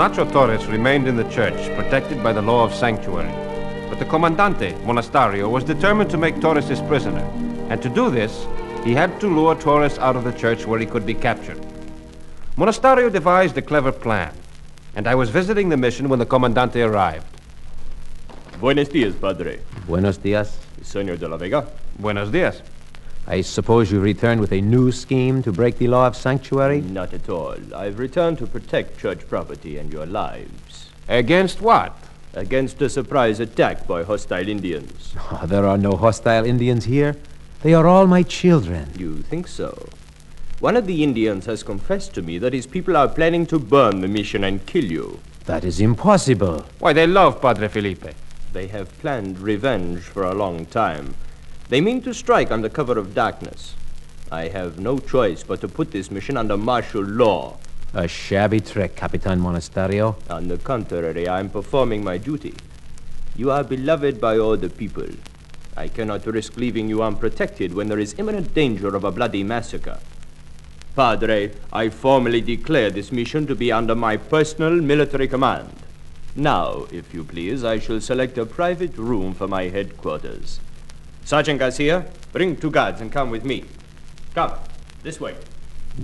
Nacho Torres remained in the church, protected by the law of sanctuary. But the Comandante, Monasterio, was determined to make Torres his prisoner. And to do this, he had to lure Torres out of the church where he could be captured. Monasterio devised a clever plan, and I was visiting the mission when the Comandante arrived. Buenos dias, Padre. Buenos dias. Senor de la Vega. Buenos dias. I suppose you returned with a new scheme to break the law of sanctuary? Not at all. I've returned to protect church property and your lives. Against what? Against a surprise attack by hostile Indians. Oh, there are no hostile Indians here. They are all my children. You think so? One of the Indians has confessed to me that his people are planning to burn the mission and kill you. That is impossible. Why, they love Padre Felipe. They have planned revenge for a long time. They mean to strike under cover of darkness. I have no choice but to put this mission under martial law. A shabby trick, Capitan Monasterio. On the contrary, I am performing my duty. You are beloved by all the people. I cannot risk leaving you unprotected when there is imminent danger of a bloody massacre. Padre, I formally declare this mission to be under my personal military command. Now, if you please, I shall select a private room for my headquarters. Sergeant Garcia, bring 2 guards and come with me. Come, this way.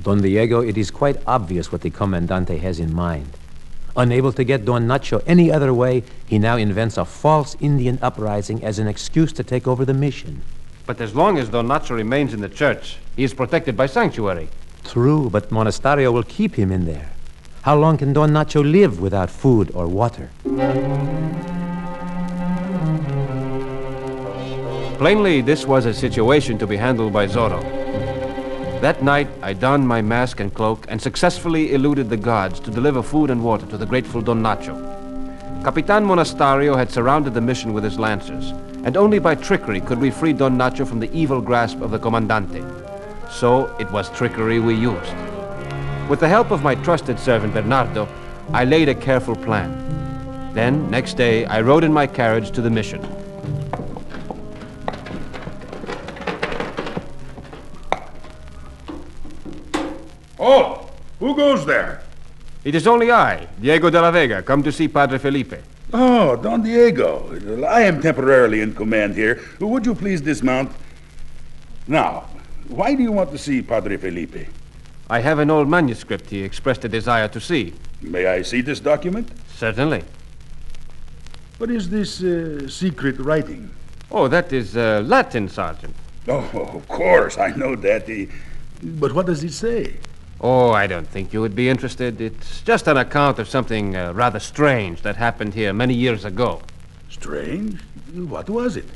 Don Diego, it is quite obvious what the Comandante has in mind. Unable to get Don Nacho any other way, he now invents a false Indian uprising as an excuse to take over the mission. But as long as Don Nacho remains in the church, he is protected by sanctuary. True, but Monasterio will keep him in there. How long can Don Nacho live without food or water? Plainly, this was a situation to be handled by Zorro. That night, I donned my mask and cloak and successfully eluded the guards to deliver food and water to the grateful Don Nacho. Capitan Monasterio had surrounded the mission with his lancers, and only by trickery could we free Don Nacho from the evil grasp of the Comandante. So it was trickery we used. With the help of my trusted servant Bernardo, I laid a careful plan. Then, next day, I rode in my carriage to the mission. Oh, who goes there? It is only I, Diego de la Vega, come to see Padre Felipe. Oh, Don Diego. I am temporarily in command here. Would you please dismount? Now, why do you want to see Padre Felipe? I have an old manuscript he expressed a desire to see. May I see this document? Certainly. What is this secret writing? Oh, that is Latin, Sergeant. Oh, of course, I know that. But what does it say? Oh, I don't think you would be interested. It's just an account of something rather strange that happened here many years ago. Strange? What was it?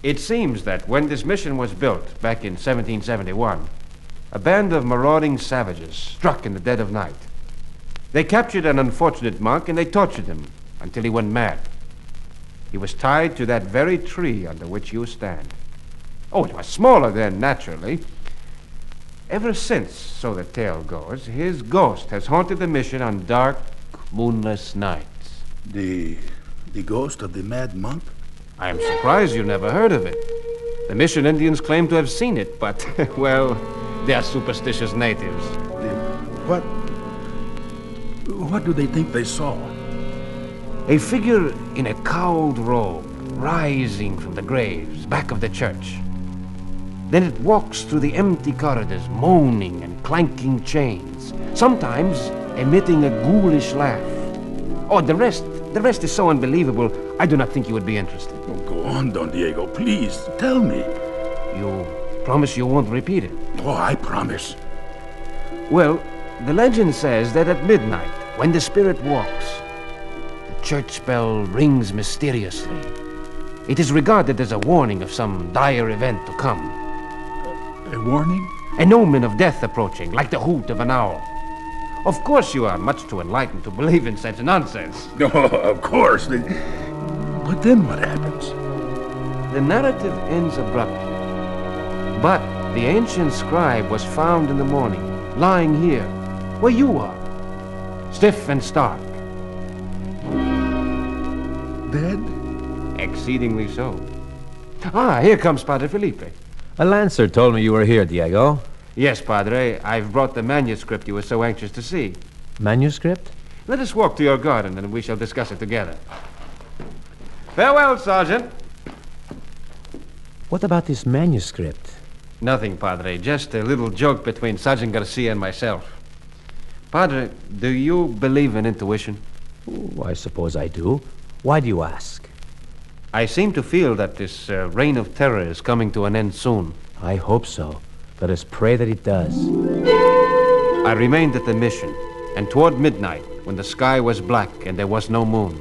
It seems that when this mission was built, back in 1771, a band of marauding savages struck in the dead of night. They captured an unfortunate monk and they tortured him until he went mad. He was tied to that very tree under which you stand. Oh, it was smaller then, naturally. Ever since, so the tale goes, his ghost has haunted the mission on dark, moonless nights. The ghost of the mad monk? I am surprised you never heard of it. The mission Indians claim to have seen it, but, well, they are superstitious natives. What do they think they saw? A figure in a cowled robe, rising from the graves back of the church. Then it walks through the empty corridors, moaning and clanking chains, sometimes emitting a ghoulish laugh. Oh, the rest is so unbelievable, I do not think you would be interested. Oh, go on, Don Diego, please, tell me. You promise you won't repeat it? Oh, I promise. Well, the legend says that at midnight, when the spirit walks, the church bell rings mysteriously. It is regarded as a warning of some dire event to come. A warning? An omen of death approaching, like the hoot of an owl. Of course you are much too enlightened to believe in such nonsense. No, of course. But then what happens? The narrative ends abruptly. But the ancient scribe was found in the morning, lying here, where you are, stiff and stark. Dead? Exceedingly so. Ah, here comes Padre Felipe. A lancer told me you were here, Diego. Yes, Padre. I've brought the manuscript you were so anxious to see. Manuscript? Let us walk to your garden, and we shall discuss it together. Farewell, Sergeant. What about this manuscript? Nothing, Padre. Just a little joke between Sergeant Garcia and myself. Padre, do you believe in intuition? Oh, I suppose I do. Why do you ask? I seem to feel that this reign of terror is coming to an end soon. I hope so. Let us pray that it does. I remained at the mission, and toward midnight, when the sky was black and there was no moon,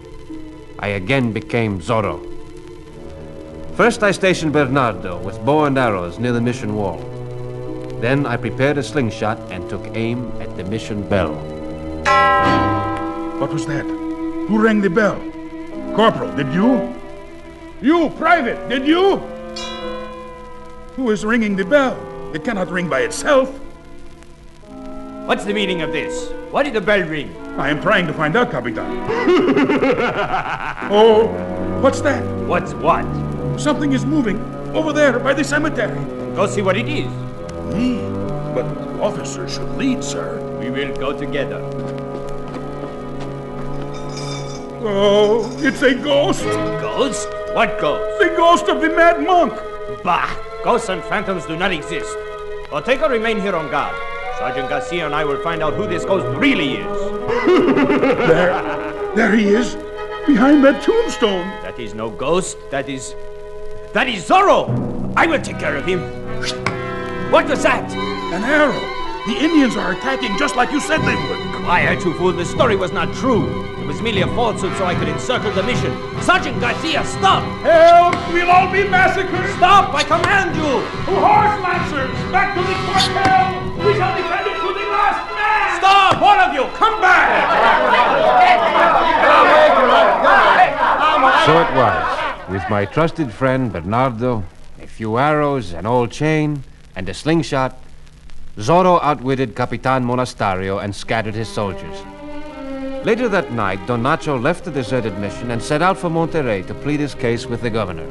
I again became Zorro. First I stationed Bernardo with bow and arrows near the mission wall. Then I prepared a slingshot and took aim at the mission bell. What was that? Who rang the bell? Corporal, did you? You, Private, did you? Who is ringing the bell? It cannot ring by itself. What's the meaning of this? Why did the bell ring? I am trying to find out, Capitan. Oh, what's that? What's what? Something is moving over there by the cemetery. Go see what it is. Me? But officers should lead, sir. We will go together. Oh, it's a ghost. Ghost? What ghost? The ghost of the mad monk. Bah! Ghosts and phantoms do not exist. Ortega, remain here on guard. Sergeant Garcia and I will find out who this ghost really is. There he is, behind that tombstone. That is no ghost. That is Zorro! I will take care of him. What was that? An arrow. The Indians are attacking just like you said they would. Quiet, you fool. The story was not true. It was merely a falsehood so I could encircle the mission. Sergeant Garcia, stop! Help! We'll all be massacred! Stop! I command you! Horse lancers! Back to the quartel! We shall defend it to the last man! Stop! All of you! Come back! So it was. With my trusted friend Bernardo, a few arrows, an old chain, and a slingshot, Zorro outwitted Capitan Monasterio and scattered his soldiers. Later that night, Don Nacho left the deserted mission and set out for Monterrey to plead his case with the governor.